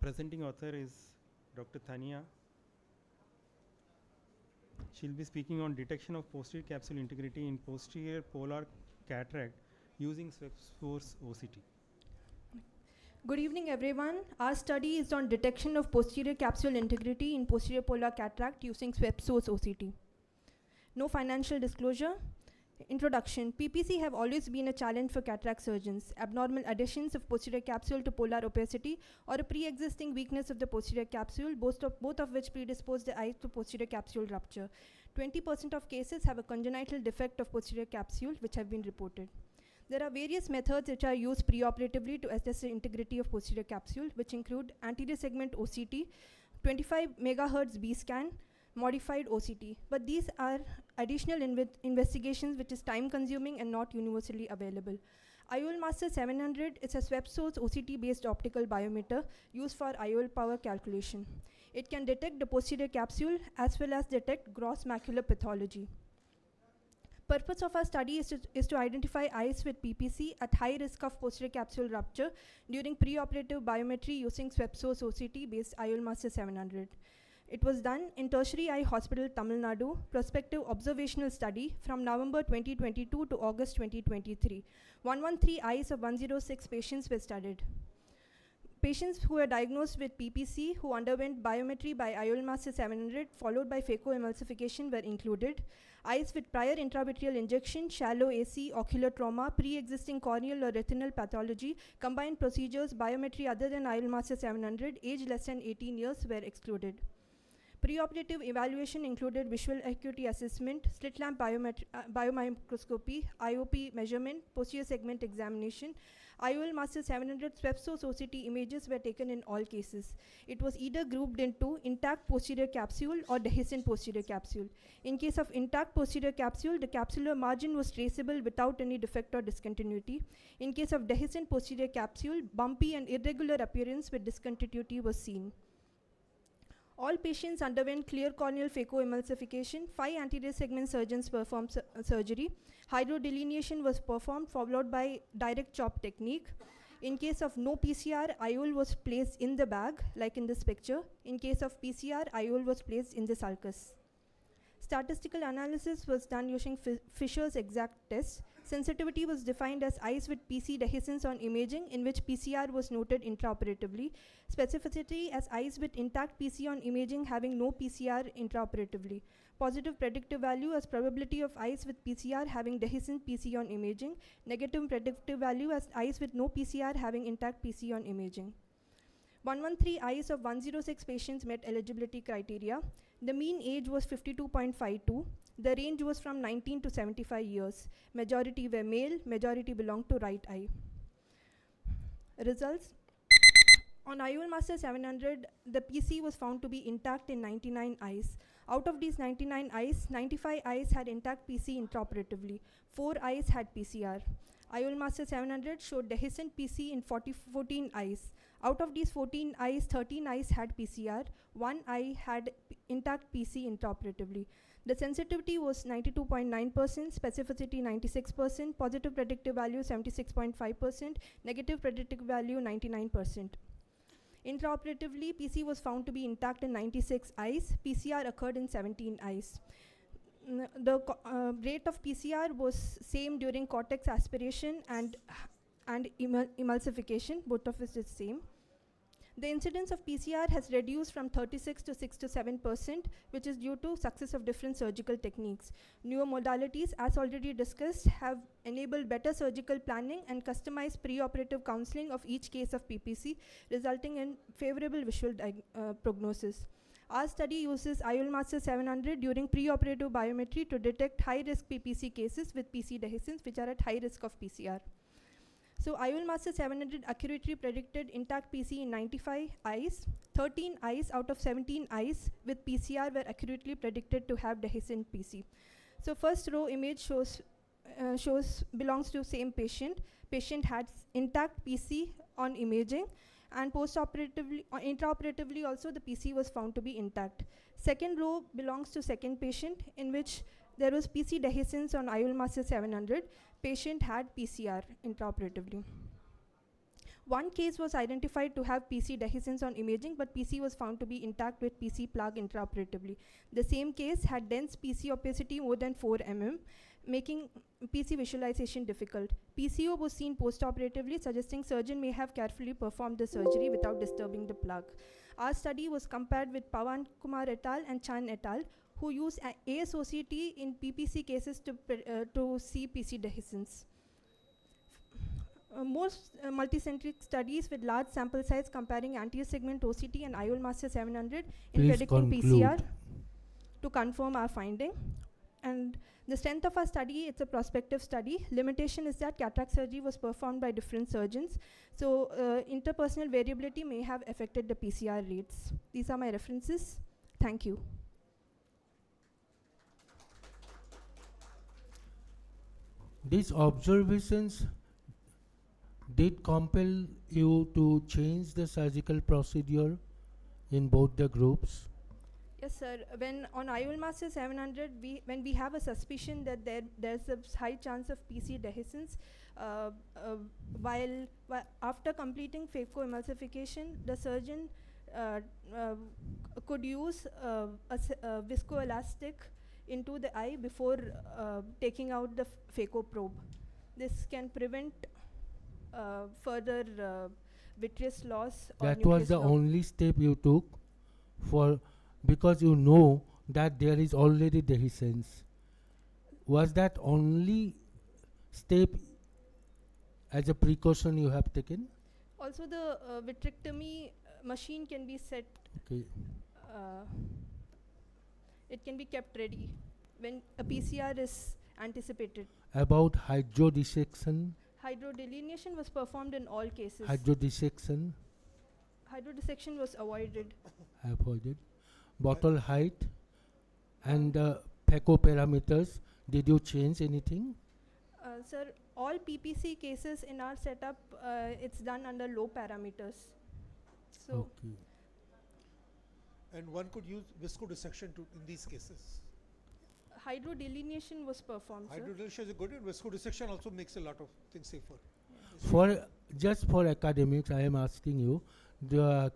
presenting author is Dr. Tania. She'll be speaking on detection of posterior capsule integrity in posterior polar cataract using SWEPSOURCE OCT. Good evening, everyone. Our study is on detection of posterior capsule integrity in posterior polar cataract using SWEPSOURCE OCT. No financial disclosure. Introduction. PPC have always been a challenge for cataract surgeons. Abnormal additions of posterior capsule to polar opacity or a pre-existing weakness of the posterior capsule, both of which predispose the eye to posterior capsule rupture. 20% of cases have a congenital defect of posterior capsule which have been reported. There are various methods which are used preoperatively to assess the integrity of posterior capsule, which include anterior segment OCT, 25 megahertz B-scan, modified OCT. But these are additional investigations which is time consuming and not universally available. IOL Master 700 is a SWEPSOURCE OCT based optical biometer used for IOL power calculation. It can detect the posterior capsule as well as detect gross macular pathology. Purpose of our study is to identify eyes with PPC at high risk of posterior capsule rupture during preoperative biometry using SWEPSOURCE OCT based IOL Master 700. It was done in Tertiary Eye Hospital, Tamil Nadu, prospective observational study from November 2022 to August 2023. 113 eyes of 106 patients were studied. Patients who were diagnosed with PPC who underwent biometry by IOL Master 700 followed by phacoemulsification were included. Eyes with prior intravitreal injection, shallow AC, ocular trauma, pre-existing corneal or retinal pathology, combined procedures, biometry other than IOL Master 700, age less than 18 years were excluded. Preoperative evaluation included visual acuity assessment, slit lamp biomicroscopy, IOP measurement, posterior segment examination. IOL Master 700 SWEPSOURCE OCT images were taken in all cases. It was either grouped into intact posterior capsule or dehiscent posterior capsule. In case of intact posterior capsule, the capsular margin was traceable without any defect or discontinuity. In case of dehiscent posterior capsule, bumpy and irregular appearance with discontinuity was seen. All patients underwent clear corneal phacoemulsification. 5 anterior segment surgeons performed surgery. Hydrodelineation was performed, followed by direct chop technique. In case of no PCR, IOL was placed in the bag, like in this picture. In case of PCR, IOL was placed in the sulcus. Statistical analysis was done using Fisher's exact test. Sensitivity was defined as eyes with PC dehiscence on imaging, in which PCR was noted intraoperatively. Specificity as eyes with intact PC on imaging having no PCR intraoperatively. Positive predictive value as probability of eyes with PCR having dehiscent PC on imaging. Negative predictive value as eyes with no PCR having intact PC on imaging. 113 eyes of 106 patients met eligibility criteria. The mean age was 52.52. The range was from 19 to 75 years. Majority were male, majority belonged to right eye. Results. On IOL Master 700, the PC was found to be intact in 99 eyes. Out of these 99 eyes, 95 eyes had intact PC intraoperatively. 4 eyes had PCR. IOL Master 700 showed dehiscent PC in 14 eyes. Out of these 14 eyes, 13 eyes had PCR. 1 eye had intact PC intraoperatively. The sensitivity was 92.9%, specificity 96%, positive predictive value 76.5%, negative predictive value 99%. Intraoperatively, PC was found to be intact in 96 eyes. PCR occurred in 17 eyes. The rate of PCR was same during cortex aspiration and emulsification, both of us is same. The incidence of PCR has reduced from 36 to 6 to 7%, which is due to success of different surgical techniques. Newer modalities, as already discussed, have enabled better surgical planning and customized preoperative counseling of each case of PPC, resulting in favorable visual prognosis. Our study uses IOL Master 700 during preoperative biometry to detect high-risk PPC cases with PC dehiscence, which are at high risk of PCR. So IOL Master 700 accurately predicted intact PC in 95 eyes. 13 eyes out of 17 eyes with PCR were accurately predicted to have dehiscent PC. So first row image belongs to same patient. Patient had intact PC on imaging, and post-operatively, intraoperatively also the PC was found to be intact. Second row belongs to second patient, in which there was PC dehiscence on IOL Master 700. Patient had PCR intraoperatively. One case was identified to have PC dehiscence on imaging, but PC was found to be intact with PC plug intraoperatively. The same case had dense PC opacity more than 4 mm, making PC visualization difficult. PCO was seen postoperatively, suggesting surgeon may have carefully performed the surgery without disturbing the plug. Our study was compared with Pawan Kumar et al. And Chan et al., who used ASOCT in PPC cases to see PC dehiscence. Most multicentric studies with large sample size comparing anterior segment OCT and IOL master 700 in Please predicting conclude. PCR to confirm our finding. And the strength of our study, it's a prospective study. Limitation is that cataract surgery was performed by different surgeons. So interpersonal variability may have affected the PCR rates. These are my references. Thank you. These observations did compel you to change the surgical procedure in both the groups? Yes, sir. When on IOL master 700, when we have a suspicion that there's a high chance of PC dehiscence, while after completing phacoemulsification, the surgeon could use a viscoelastic into the eye before taking out the phaco probe. This can prevent further vitreous loss or That was nucleus the loss. only step you took for, because you know that there is already dehiscence. Was that only step as a precaution you have taken? Also, the vitrectomy machine can be set. Okay. It can be kept ready when a PCR is anticipated. About hydrodissection? Hydrodelineation was performed in all cases. Hydrodissection Hydrodissection was avoided. avoided. Bottle height and phaco parameters, did you change anything? Sir, all PPC cases in our setup, it's done under low parameters. So, Okay. And one could use viscodissection in these cases. hydrodelineation was performed, sir. Hydrodissection is good, and viscodissection also makes a lot of things safer. For just for academics, I am asking you,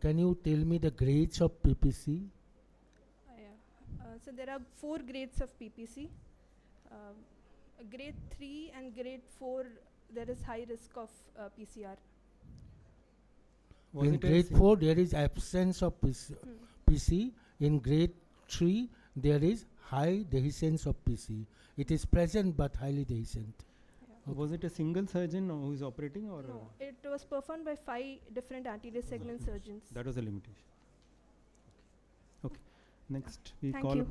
can you tell me the grades of PPC? So there are 4 grades of PPC. Grade 3 and grade 4, there is high risk of PCR. Was In it a grade sim- 4, there is absence of PC. In grade 3, there is high dehiscence of PC. It is present but highly dehiscent. Was it a single surgeon who is operating, or No, it was performed by 5 different anterior segment surgeons. that was a limitation? Okay. Next, we Thank call you. upon